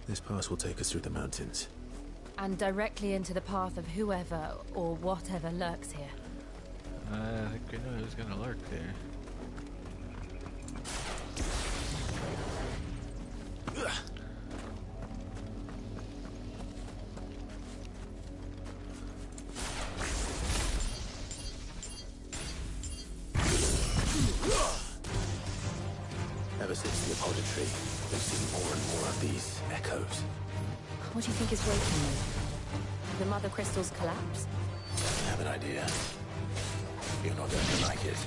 This pass will take us through the mountains. And directly into the path of whoever or whatever lurks here. I think we know who's gonna lurk there. Ever since the Apollo tree, we've seen more and more of these echoes. What do you think is waking them? The mother crystals collapse? I have an idea. You're not going to like it.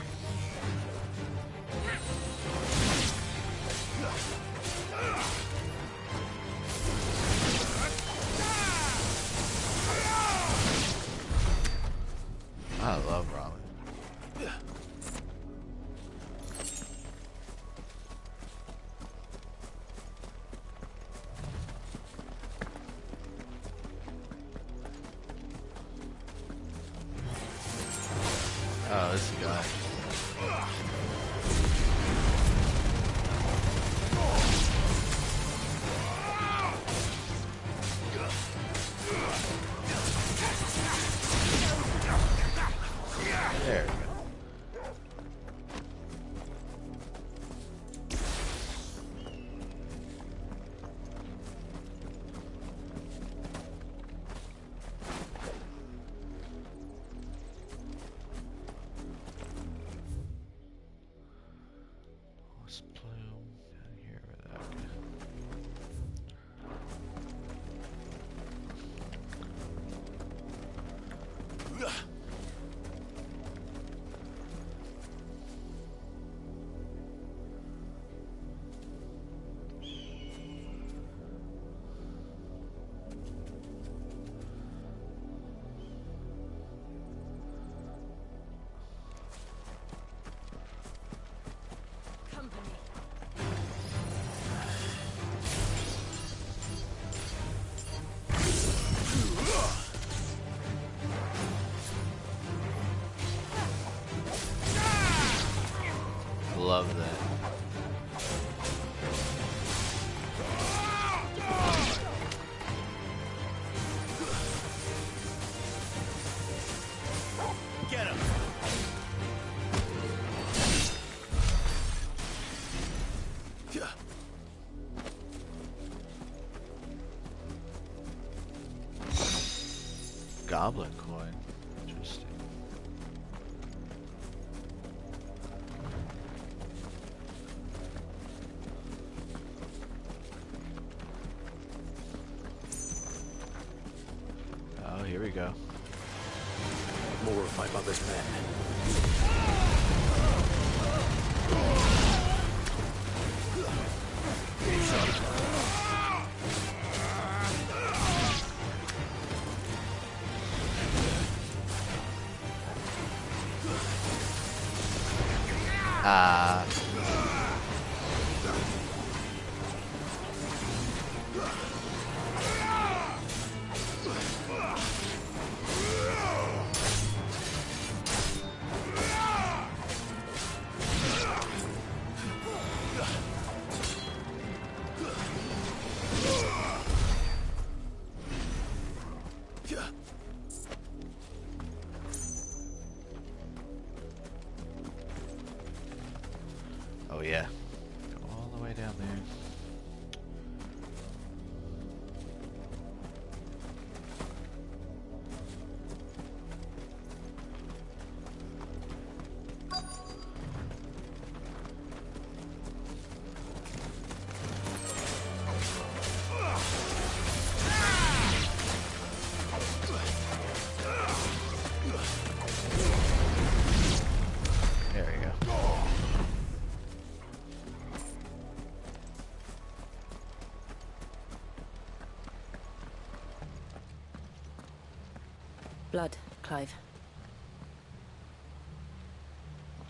I love ramen. Oh, this guy. There we go. Love that. Get him! Goblin coin. Interesting. Oh, here we go. More of my mother's men. Oh yeah. Go all the way down there. There we go. Blood, Clive.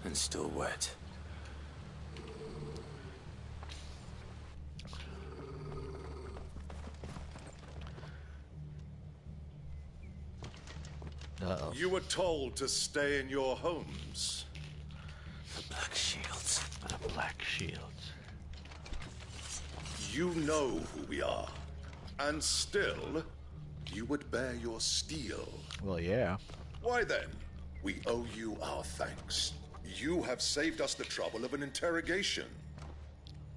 And still wet. Uh-oh. You were told to stay in your homes. The Black Shields. The Black Shields. You know who we are. And still, you would bear your steel. Well, yeah. Why then, we owe you our thanks. You have saved us the trouble of an interrogation.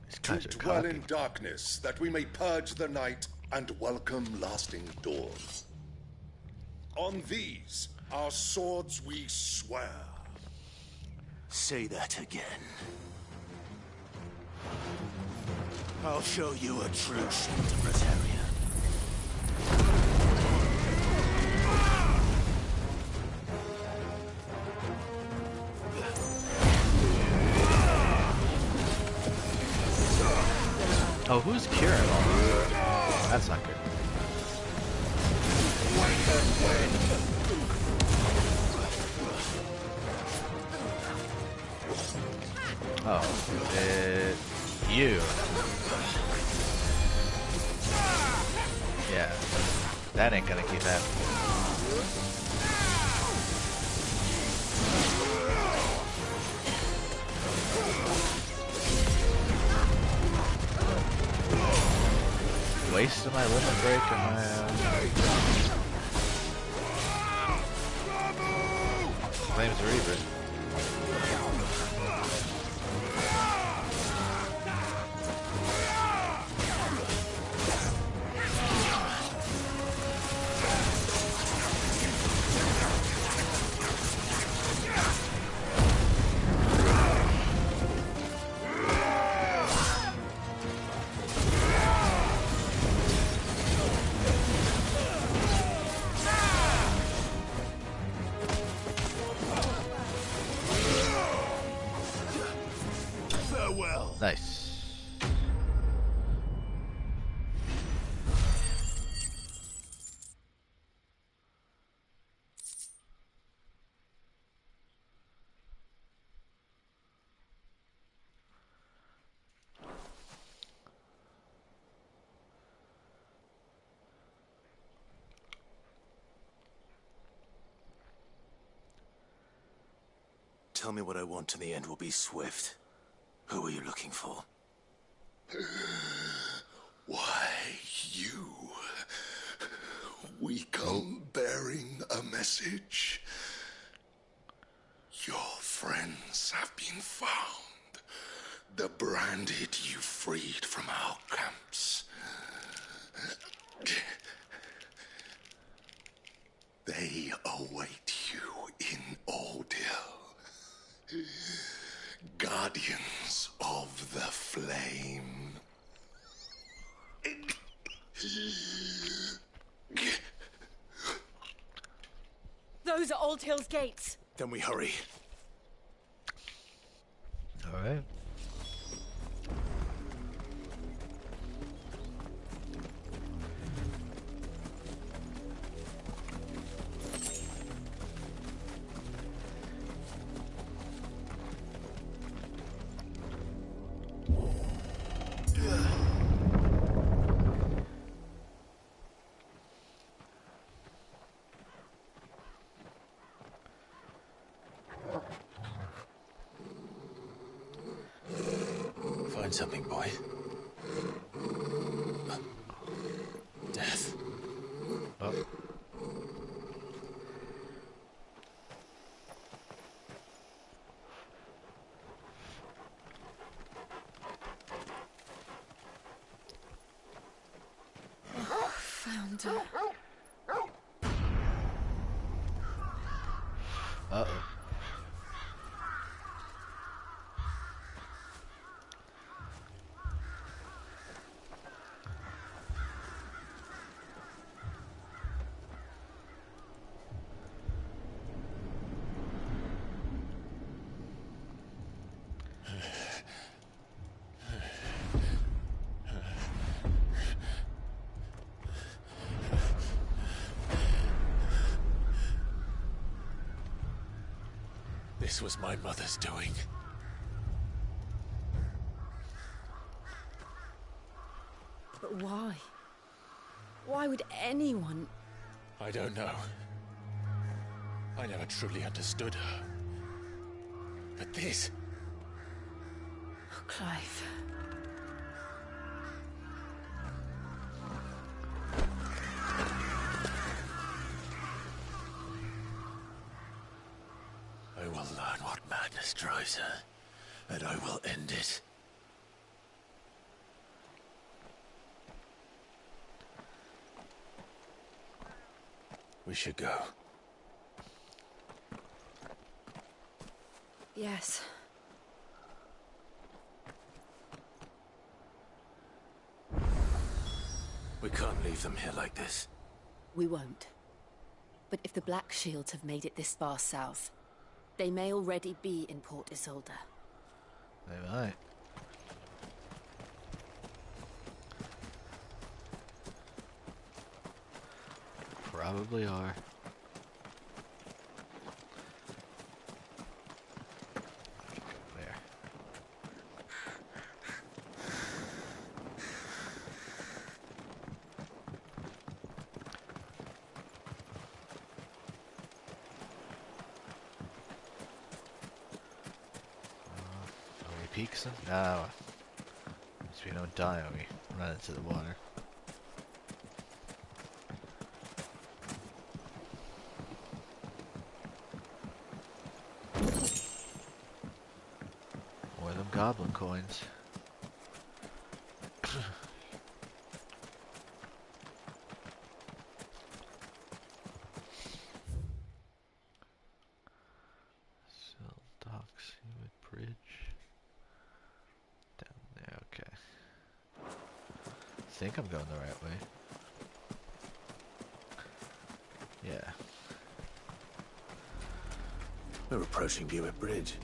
These To guys are dwell cocky. in darkness, that we may purge the night and welcome lasting dawn. On these, our swords we swear. Say that again. I'll show you a true Proletarian. Oh, who's curing all this? That's not good. Oh, you. Yeah, that ain't gonna keep happening. Wasting my limit break and my Flames Reaver. Nice. Tell me what I want and the end will be swift. Who are you looking for? Why, you? We come bearing a message. Your friends have been found. The branded you freed from our camps. They await you in Ordeal. Guardians of the Flame. Those are Old Hill's gates. Then we hurry. All right. Find something, boy. Death. Oh. Found her. Uh-oh. This was my mother's doing. But why? Why would anyone... I don't know. I never truly understood her. But this... Oh, Clive. I will learn what madness drives her, and I will end it. We should go. Yes. We can't leave them here like this. We won't. But if the Black Shields have made it this far south, they may already be in Port Isolde. They might. Probably are. There. Are we peaks? No. So we don't die when we run into the water. More of them goblin coins. Sill docks, Hewitt Bridge. Down there, okay. I think I'm going the right way. Yeah. We're approaching Hewitt Bridge.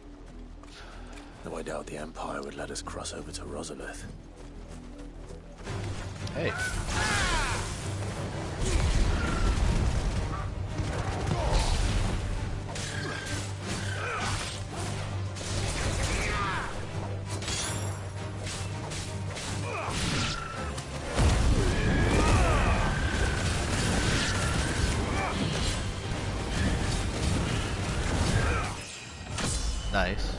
Though I doubt the Empire would let us cross over to Rosalith. Hey. Nice.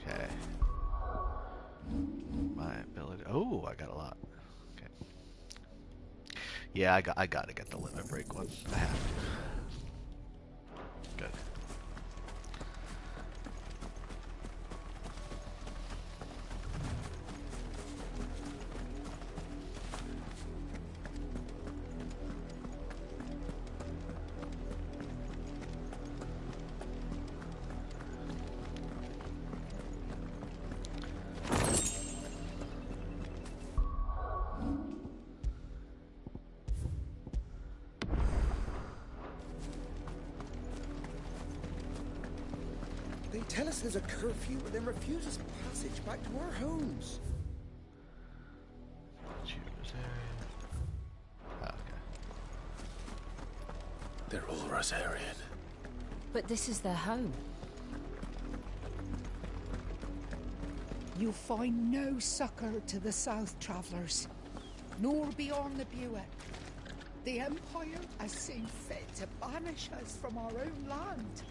Okay. My ability. Oh, I got a lot. Okay. Yeah, I gotta get the limit break one. I have to. Good. They tell us there's a curfew, but then refuse us passage back to our homes. Choose area. Oh, okay. They're all Rosarian. But this is their home. You find no succor to the south travellers, nor beyond the Buet. The Empire has seen fit to banish us from our own land.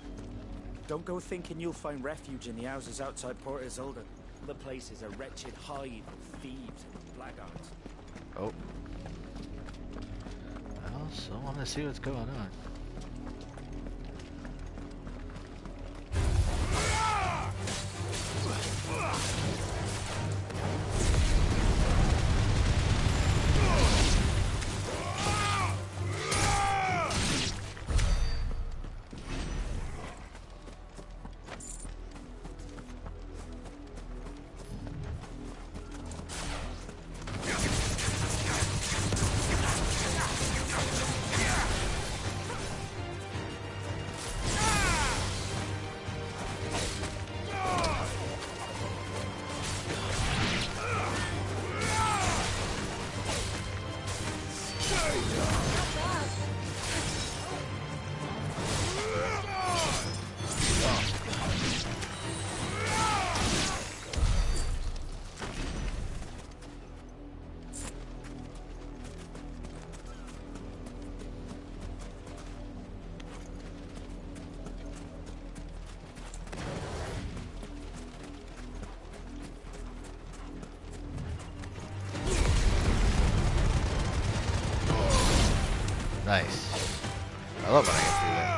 Don't go thinking you'll find refuge in the houses outside Port Isolde. The place is a wretched hive of thieves and blackguards. Oh. I also want to see what's going on. Nice. I love when I get through that.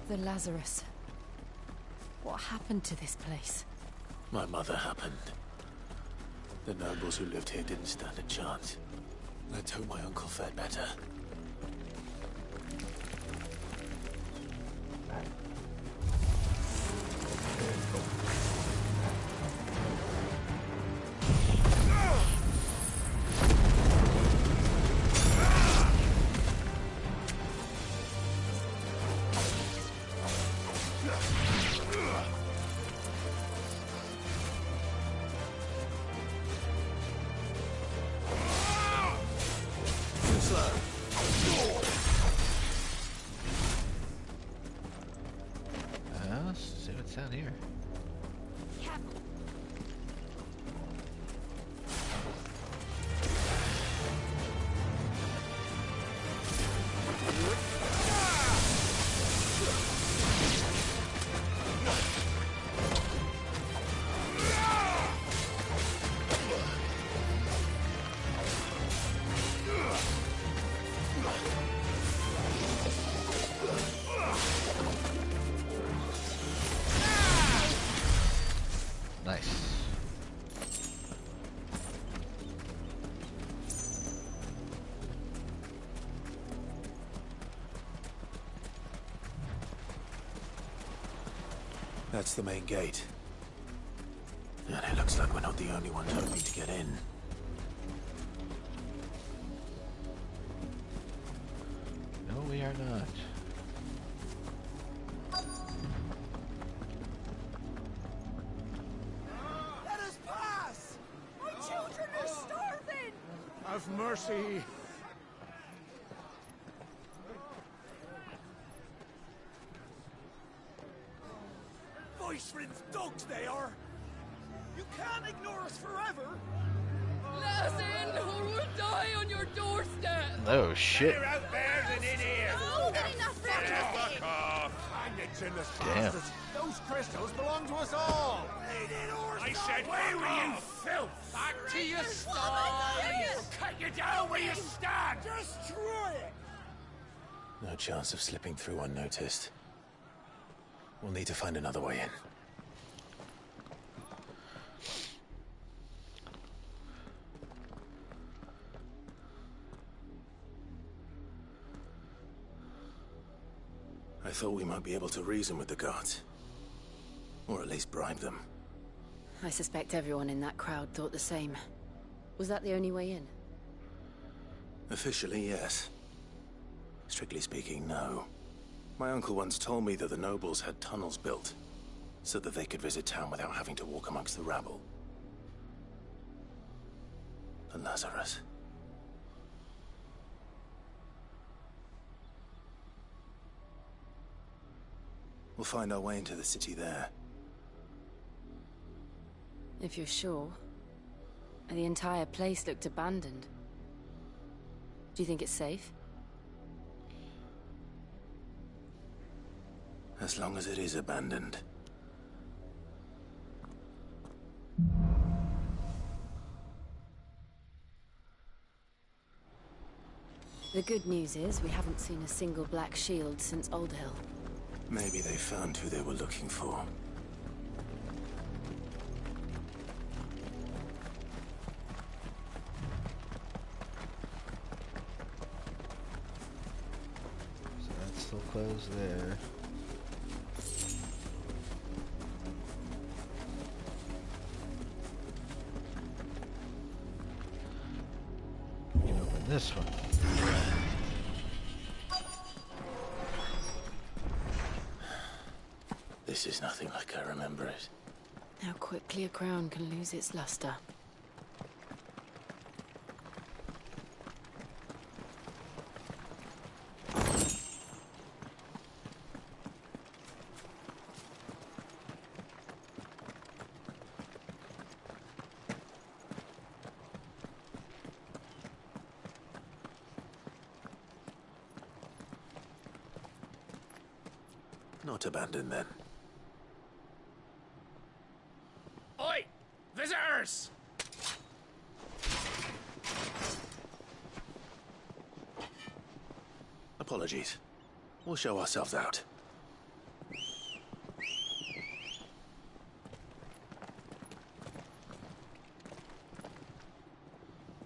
The Lazarus. What happened to this place? My mother happened. The nobles who lived here didn't stand a chance. Let's hope my uncle fared better. Let's see what's down here. Nice. That's the main gate. And it looks like we're not the only ones hoping to get in. No, we are not. Let us pass! My children are starving! Have mercy! Voice-rinsed dogs they are! You can't ignore us forever! Let us in, or we'll die on your doorstep! Oh shit. out there than in here! Oh, get enough Fuck off! Hang Damn. Those crystals belong to us all! I said, where were you, filth? Back to your sties! Cut you down where you stand! Destroy it! No chance of slipping through unnoticed. We'll need to find another way in. I thought we might be able to reason with the guards. Or at least bribe them. I suspect everyone in that crowd thought the same. Was that the only way in? Officially, yes. Strictly speaking, no. My uncle once told me that the nobles had tunnels built, so that they could visit town without having to walk amongst the rabble. The Lazarus. We'll find our way into the city there. If you're sure. The entire place looked abandoned. Do you think it's safe? As long as it is abandoned. The good news is we haven't seen a single black shield since Old Hill. Maybe they found who they were looking for. So that's still closed there. You can open this one. This is nothing like I remember it. How quickly a crown can lose its luster. Not abandoned, then. Oi! Visitors! Apologies. We'll show ourselves out.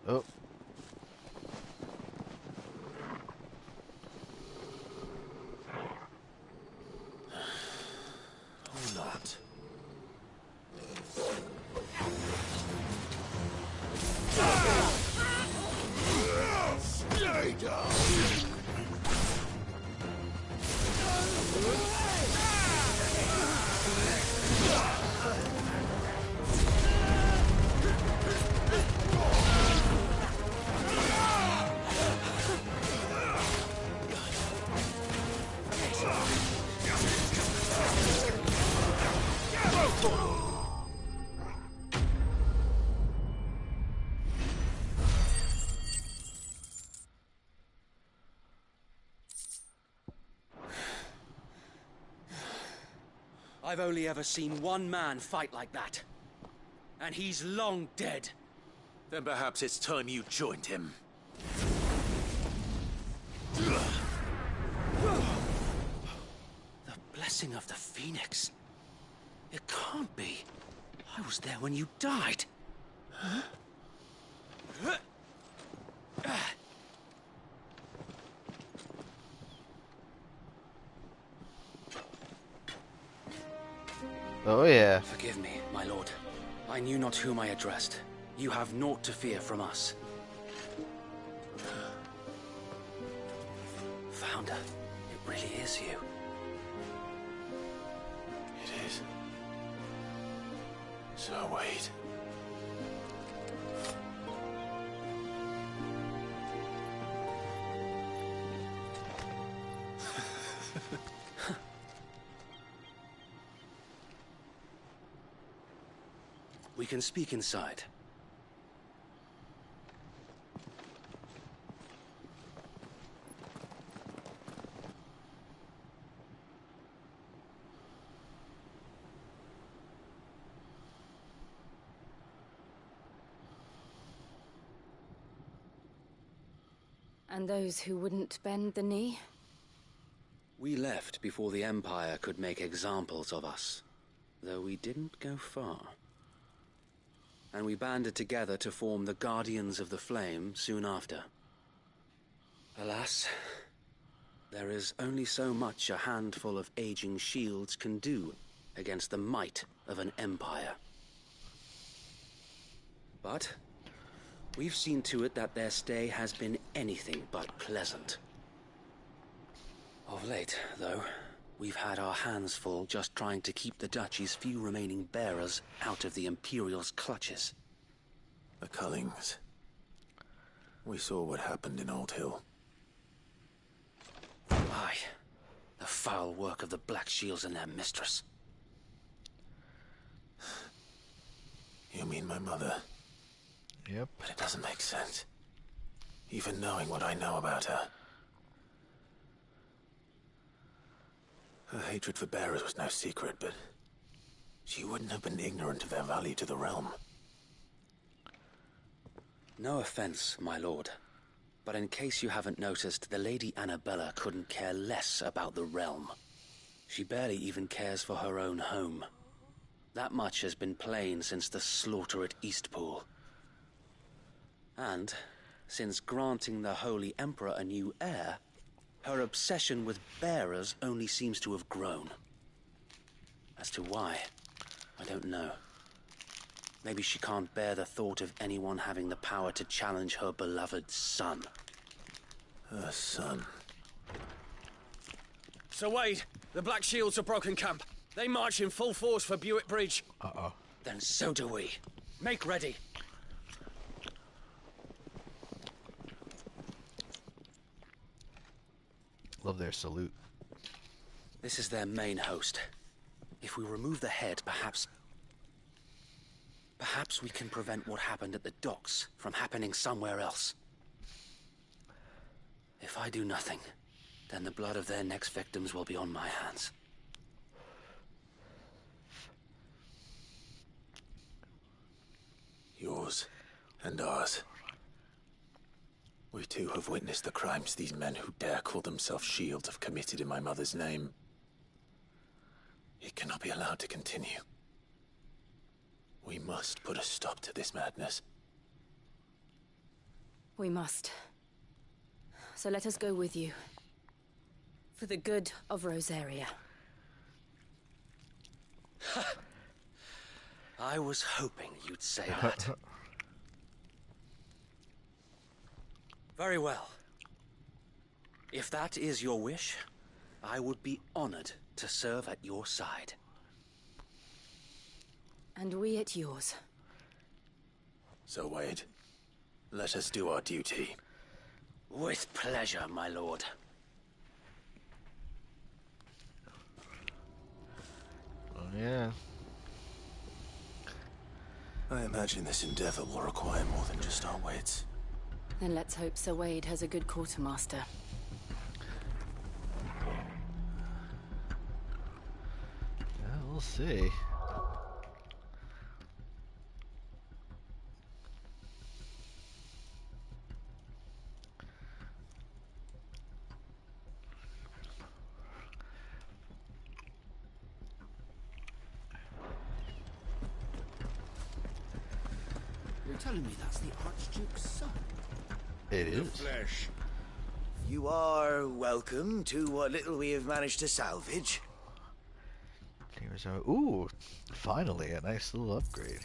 Oh. Or not. Stay down! I've only ever seen one man fight like that. And he's long dead. Then perhaps it's time you joined him. The blessing of the Phoenix. It can't be. I was there when you died. Huh? Oh yeah. Forgive me, my lord. I knew not whom I addressed. You have naught to fear from us. Founder, it really is you. It is. So wait. We can speak inside. And those who wouldn't bend the knee? We left before the Empire could make examples of us, though we didn't go far. And we banded together to form the Guardians of the Flame soon after. Alas, there is only so much a handful of aging shields can do against the might of an empire. But we've seen to it that their stay has been anything but pleasant. Of late, though, we've had our hands full just trying to keep the Duchy's few remaining bearers out of the Imperial's clutches. The Cullings. We saw what happened in Old Hill. Aye. The foul work of the Black Shields and their mistress. You mean my mother? Yep. But it doesn't make sense. Even knowing what I know about her. Her hatred for bearers was no secret, but she wouldn't have been ignorant of their value to the realm. No offense, my lord, but in case you haven't noticed, the Lady Annabella couldn't care less about the realm. She barely even cares for her own home. That much has been plain since the slaughter at Eastpool. And, since granting the Holy Emperor a new heir, her obsession with bearers only seems to have grown. As to why, I don't know. Maybe she can't bear the thought of anyone having the power to challenge her beloved son. Her son. Sir Wade, the Black Shields have broken camp. They march in full force for Buick Bridge. Uh-oh. Then so do we. Make ready. Love their salute. This is their main host. If we remove the head, perhaps we can prevent what happened at the docks from happening somewhere else. If I do nothing, then the blood of their next victims will be on my hands. And ours. We too have witnessed the crimes these men who dare call themselves shields have committed in my mother's name. It cannot be allowed to continue. We must put a stop to this madness. We must. So let us go with you. For the good of Rosaria. I was hoping you'd say that. Very well. If that is your wish, I would be honored to serve at your side. And we at yours. So, Wade, let us do our duty. With pleasure, my lord. Oh, yeah. I imagine this endeavor will require more than just our wits. Then let's hope Sir Wade has a good quartermaster. Yeah, we'll see. You're telling me that's the Archduke's son? It The is. flesh. You are welcome to what little we have managed to salvage. Here's our. Ooh, finally a nice little upgrade.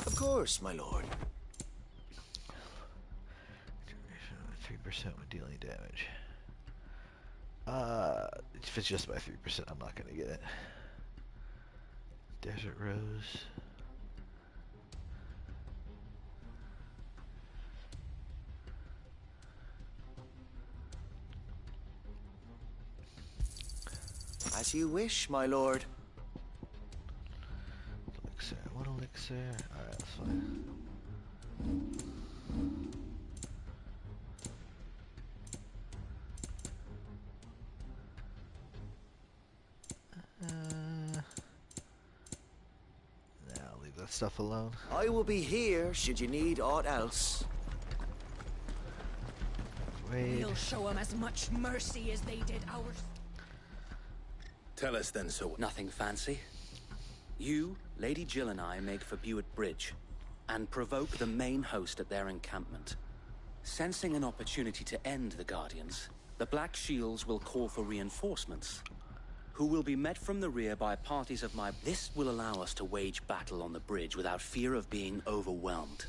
Of course, my lord. 3% when dealing damage. If it's just by 3%, I'm not gonna get it. Desert Rose. As you wish, my lord. Elixir. One elixir. Alright, that's fine. Now leave that stuff alone. I will be here should you need aught else. Wait. We'll show them as much mercy as they did ours. Tell us then, so Nothing fancy. You, Lady Jill and I make for Buett Bridge and provoke the main host at their encampment. Sensing an opportunity to end the Guardians, the Black Shields will call for reinforcements, who will be met from the rear by parties of my... This will allow us to wage battle on the bridge without fear of being overwhelmed.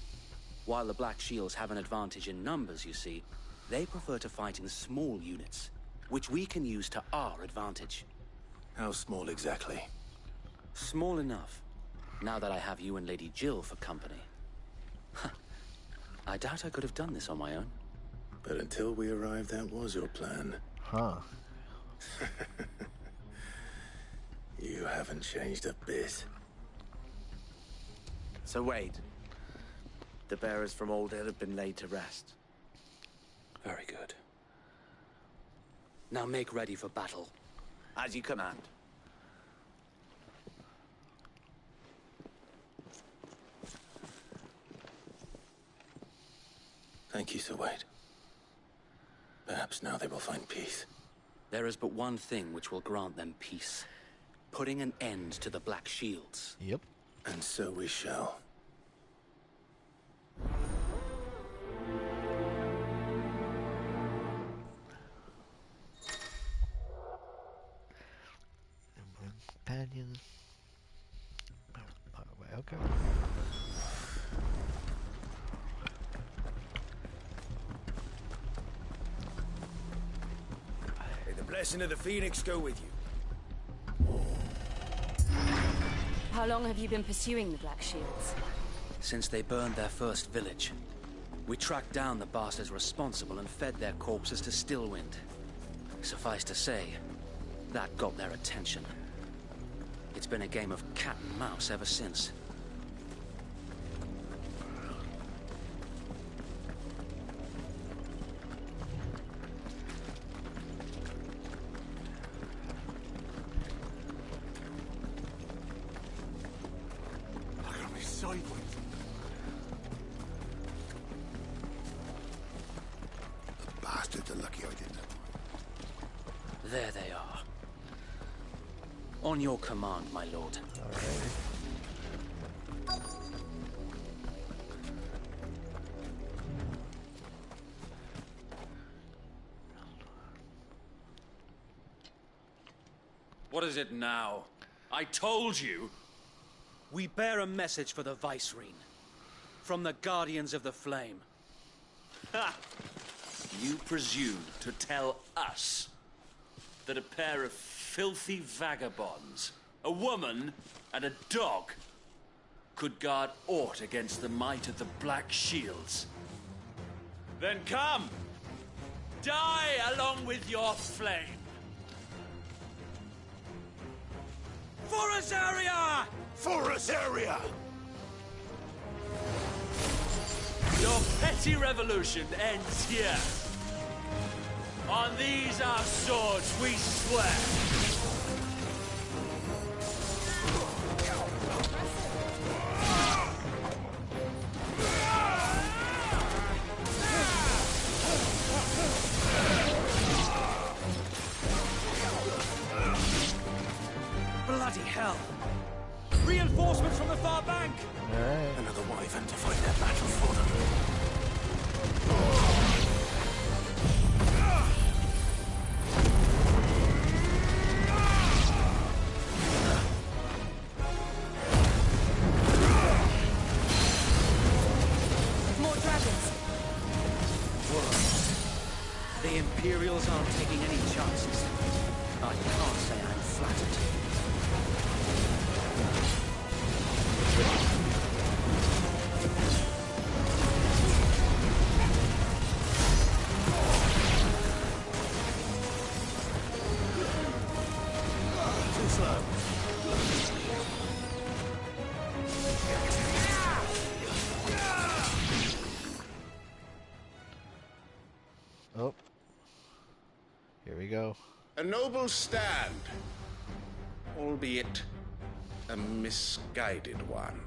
While the Black Shields have an advantage in numbers, you see, they prefer to fight in small units, which we can use to our advantage. how small exactly? Small enough, now that I have you and Lady Jill for company. I doubt I could have done this on my own. But until we arrived, that was your plan. Huh. You haven't changed a bit. So Wade, the bearers from Old Hill have been laid to rest. Very good. Now make ready for battle. As you command. Thank you, Sir Wade. Perhaps now they will find peace. There is but one thing which will grant them peace. Putting an end to the Black Shields. Yep. And so we shall. Companions. Okay. May the blessing of the Phoenix go with you. How long have you been pursuing the Black Shields? Since they burned their first village, we tracked down the bastards responsible and fed their corpses to Stillwind. Suffice to say, that got their attention. It's been a game of cat and mouse ever since. Look at me sideways. There they are. On your command, my lord. Alright. What is it now? I told you! We bear a message for the Vicereine. From the Guardians of the Flame. Ha! You presume to tell us that a pair of filthy vagabonds, a woman and a dog, could guard aught against the might of the Black Shields? Then come! Die along with your flame! For Azaria! For Azaria! Your petty revolution ends here. On these our swords we swear. Bloody hell! Reinforcements from the far bank! Alright. Another wyvern to fight their battle for them. More dragons. The Imperials aren't taking any chances. I can't say I'm flattered. Too slow. Oh. Here we go. A noble stand, albeit a misguided one.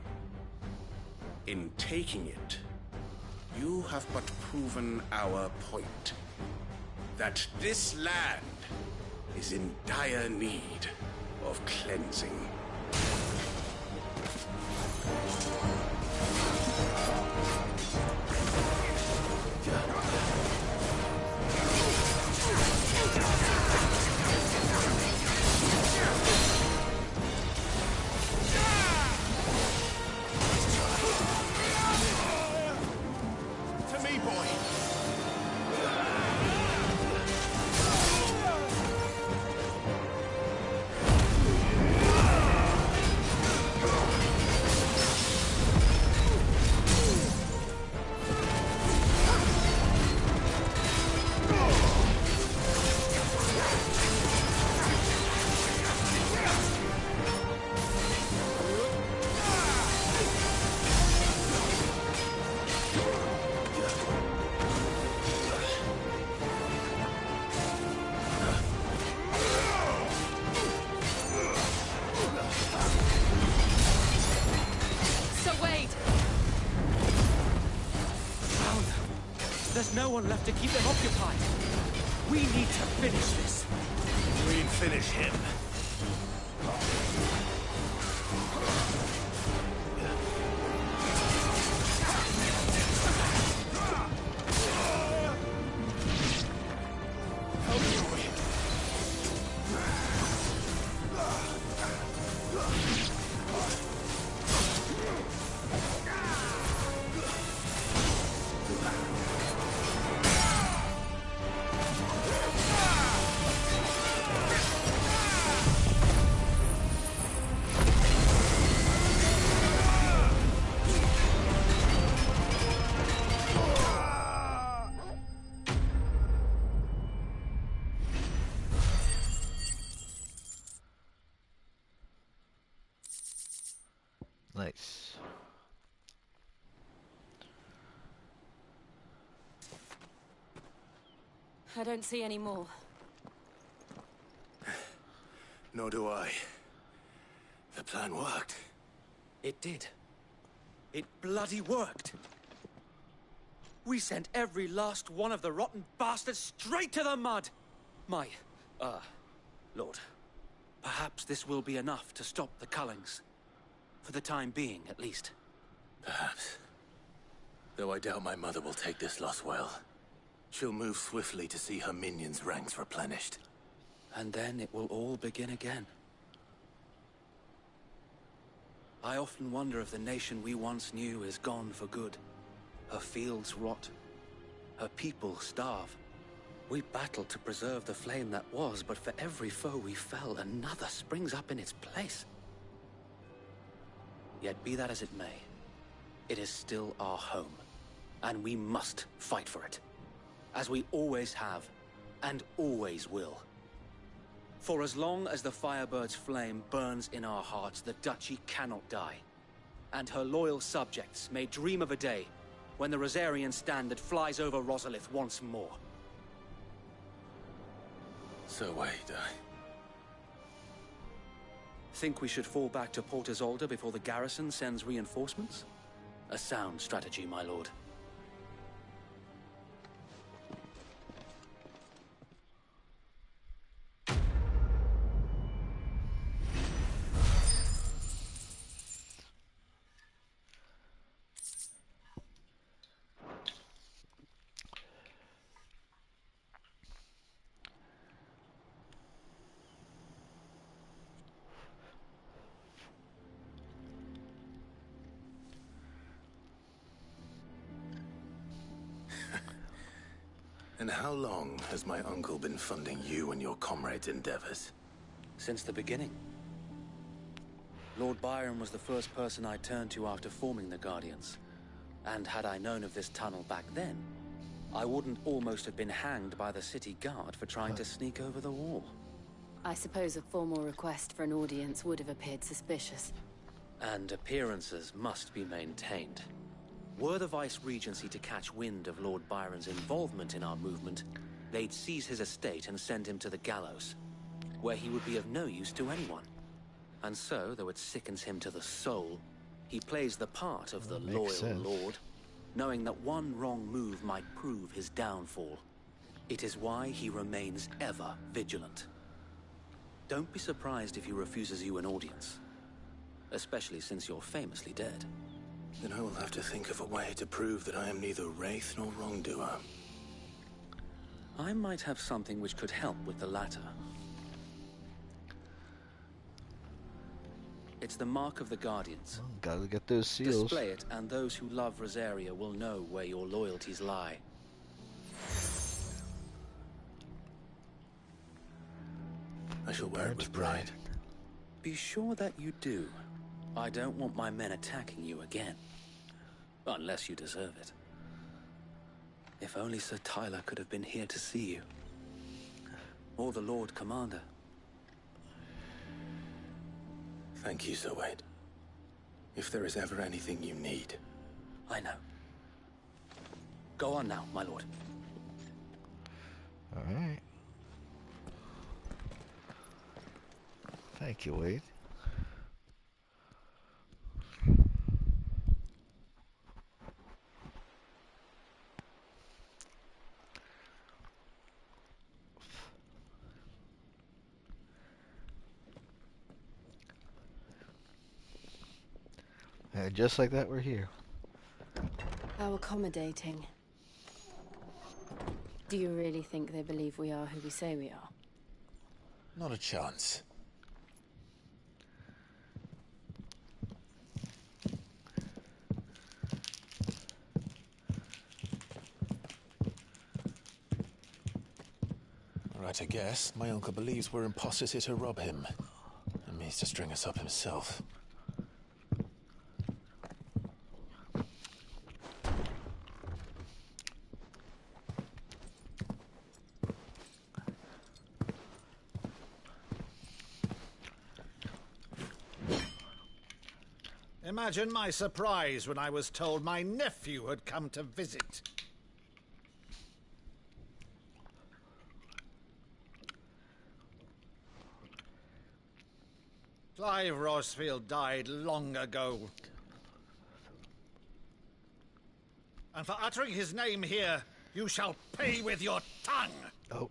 In taking it, you have but proven our point. That this land is in dire need of cleansing. To me, boy! There's no one left to keep them occupied. We need to finish this. We'll finish him. Nice. I don't see any more. Nor do I. The plan worked. It did. It bloody worked. We sent every last one of the rotten bastards straight to the mud. My Lord, perhaps this will be enough to stop the Cullings. For the time being, at least. Perhaps. Though I doubt my mother will take this loss well. She'll move swiftly to see her minions' ranks replenished. And then it will all begin again. I often wonder if the nation we once knew is gone for good. Her fields rot. Her people starve. We battled to preserve the flame that was, but for every foe we fell, another springs up in its place. Yet be that as it may, it is still our home, and we must fight for it. As we always have, and always will. For as long as the Firebird's flame burns in our hearts, the Duchy cannot die. And her loyal subjects may dream of a day when the Rosarian standard flies over Rosalith once more. So wait, Think we should fall back to Port Isolde before the garrison sends reinforcements? A sound strategy, my lord. And how long has my uncle been funding you and your comrades' endeavors? Since the beginning. Lord Byron was the first person I turned to after forming the Guardians. And had I known of this tunnel back then, I wouldn't almost have been hanged by the city guard for trying to sneak over the wall. I suppose a formal request for an audience would have appeared suspicious. And appearances must be maintained. Were the Vice-Regency to catch wind of Lord Byron's involvement in our movement, they'd seize his estate and send him to the gallows, where he would be of no use to anyone. And so, though it sickens him to the soul, he plays the part of the loyal lord, knowing that one wrong move might prove his downfall. It is why he remains ever vigilant. Don't be surprised if he refuses you an audience, especially since you're famously dead. Then I will have to think of a way to prove that I am neither wraith nor wrongdoer. I might have something which could help with the latter. It's the mark of the Guardians. Oh, gotta get those seals. Display it, and those who love Rosaria will know where your loyalties lie. I shall wear it with pride. Be sure that you do. I don't want my men attacking you again. Unless you deserve it. If only Sir Tyler could have been here to see you. Or the Lord Commander. Thank you, Sir Wade. If there is ever anything you need. I know. Go on now, my lord. All right. Thank you, Wade. And just like that, we're here. How accommodating. Do you really think they believe we are who we say we are? Not a chance. Right, I guess. My uncle believes we're imposters here to rob him. And means to string us up himself. Imagine my surprise when I was told my nephew had come to visit. Clive Rosfield died long ago. And for uttering his name here, you shall pay with your tongue. Oh.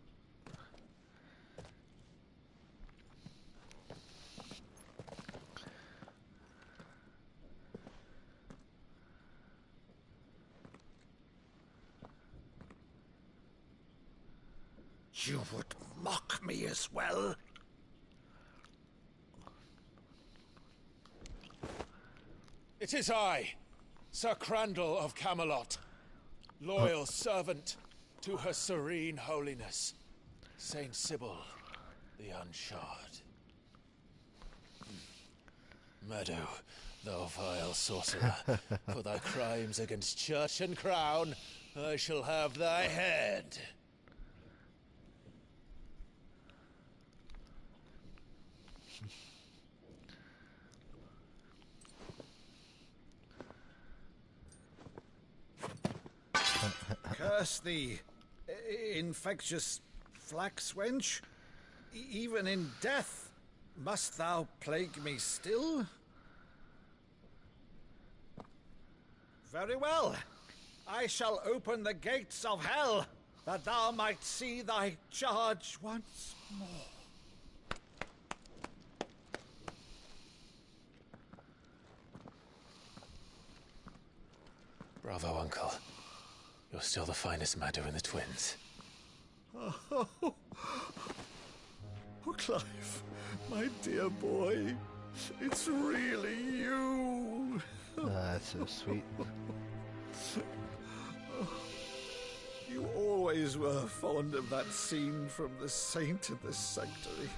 You would mock me as well? It is I, Sir Crandall of Camelot, loyal servant to Her Serene Holiness, Saint Sybil the Unshod. Meadow, thou vile sorcerer, for thy crimes against church and crown, I shall have thy head. Curse thee, infectious flax wench. Even in death, must thou plague me still? Very well. I shall open the gates of hell, that thou might see thy charge once more. Bravo, Uncle. You're still the finest Maddo in the twins. Oh, Clive, my dear boy, it's really you. That's so sweet. You always were fond of that scene from The Saint of the Sanctuary.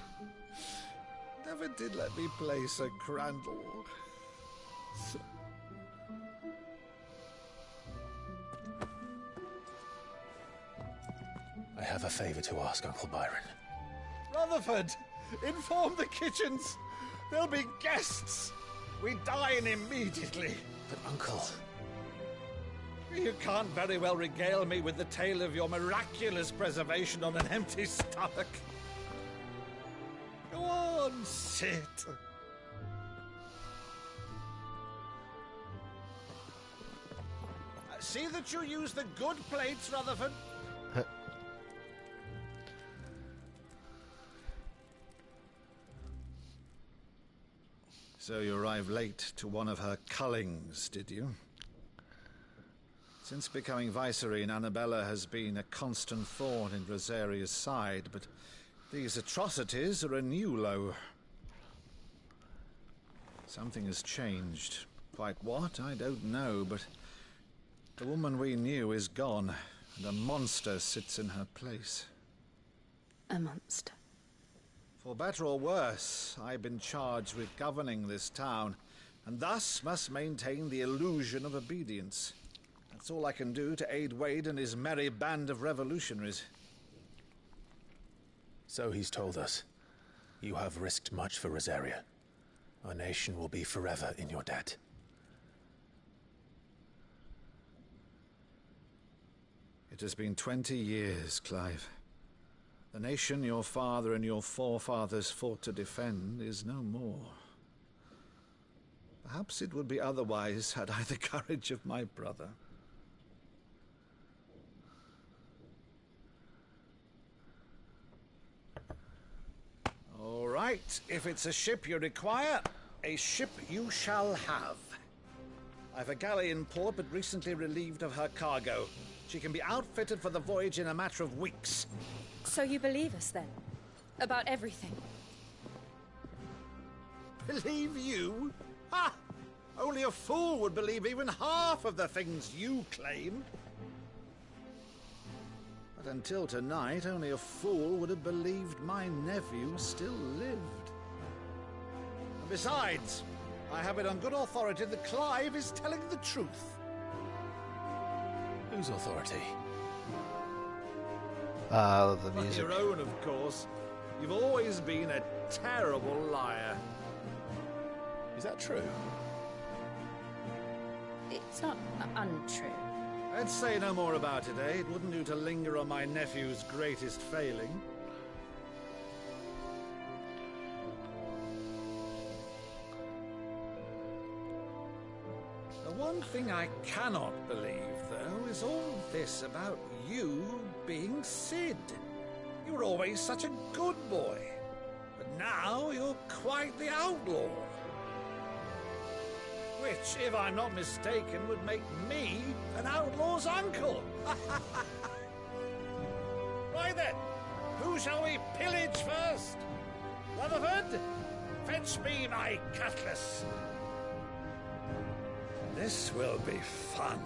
Never did let me play Sir Crandall. I have a favor to ask, Uncle Byron. Rutherford, inform the kitchens. There'll be guests. We dine immediately. But, Uncle... You can't very well regale me with the tale of your miraculous preservation on an empty stomach. Go on, sit. See that you use the good plates, Rutherford. So you arrived late to one of her cullings, did you? Since becoming Vicereine, Annabella has been a constant thorn in Rosaria's side, but these atrocities are a new low. Something has changed. Quite what, I don't know, but the woman we knew is gone, and a monster sits in her place. A monster. For better or worse, I've been charged with governing this town, and thus must maintain the illusion of obedience. That's all I can do to aid Wade and his merry band of revolutionaries. So he's told us. You have risked much for Rosaria. Our nation will be forever in your debt. It has been 20 years, Clive. The nation your father and your forefathers fought to defend is no more. Perhaps it would be otherwise had I the courage of my brother. All right, if it's a ship you require, a ship you shall have. I've a galley in port, but recently relieved of her cargo. She can be outfitted for the voyage in a matter of weeks. So you believe us, then? About everything? Believe you? Ha! Only a fool would believe even half of the things you claim. But until tonight, only a fool would have believed my nephew still lived. And besides, I have it on good authority that Clive is telling the truth. Whose authority? The music. Your own, of course. You've always been a terrible liar. Is that true? It's not untrue. Let's say no more about it, eh? It wouldn't do to linger on my nephew's greatest failing. The one thing I cannot believe, though, is all this about you being Sid. You were always such a good boy, but now you're quite the outlaw. Which, if I'm not mistaken, would make me an outlaw's uncle. Right then, Who shall we pillage first? Rutherford, fetch me my cutlass. This will be fun.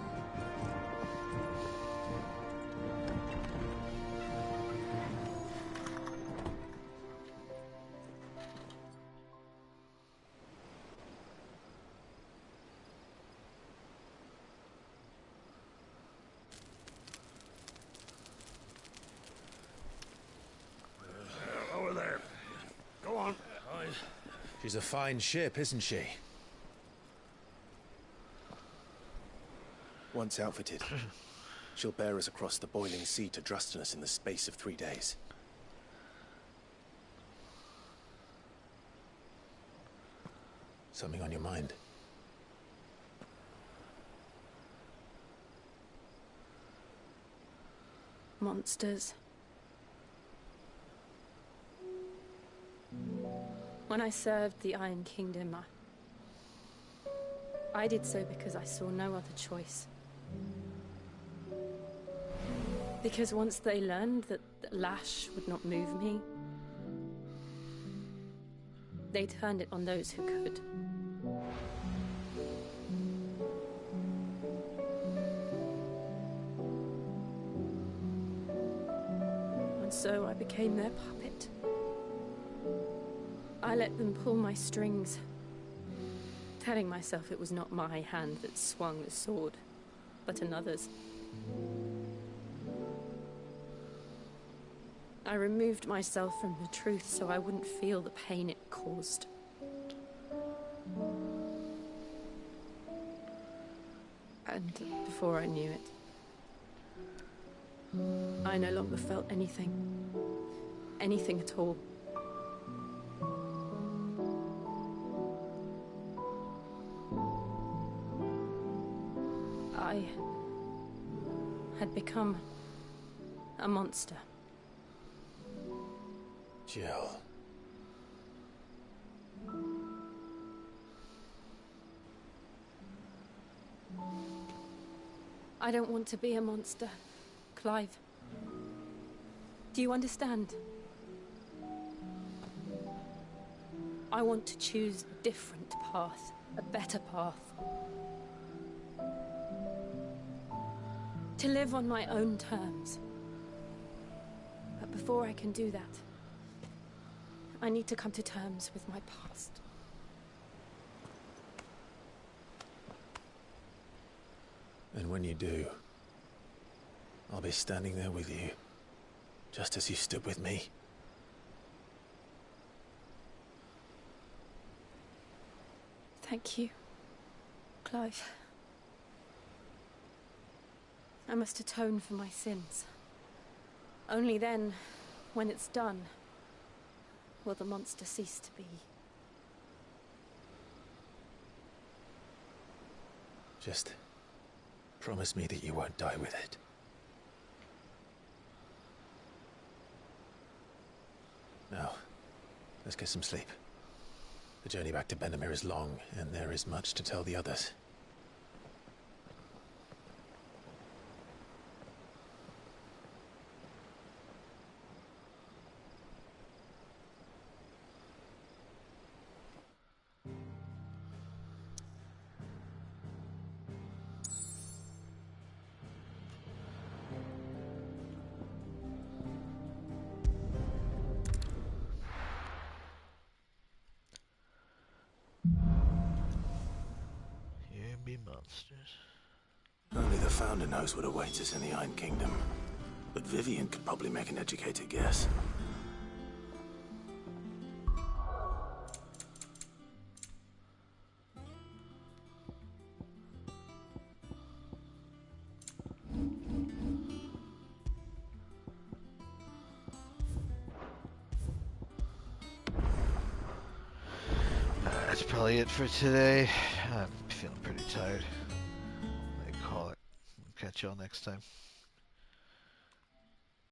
Over there. Go on. She's a fine ship, isn't she? Once outfitted, she'll bear us across the boiling sea to Drustinus in the space of 3 days. Something on your mind? Monsters. When I served the Iron Kingdom, I did so because I saw no other choice. Because once they learned that the lash would not move me, they turned it on those who could. And so I became their puppet. I let them pull my strings, telling myself it was not my hand that swung the sword, but another's. I removed myself from the truth so I wouldn't feel the pain it caused. And before I knew it, I no longer felt anything. Anything at all. I had become a monster. Jill. I don't want to be a monster, Clive. Do you understand? I want to choose a different path, a better path. To live on my own terms. But before I can do that, I need to come to terms with my past. And when you do, I'll be standing there with you, just as you stood with me. Thank you, Clive. I must atone for my sins. Only then, when it's done, will the monster cease to be. Just promise me that you won't die with it. Now, let's get some sleep. The journey back to Benamir is long, and there is much to tell the others. Monsters. Only the Founder knows what awaits us in the Iron Kingdom. But Vivian could probably make an educated guess. That's probably it for today. I'm feeling pretty tired. I call it. Catch y'all next time.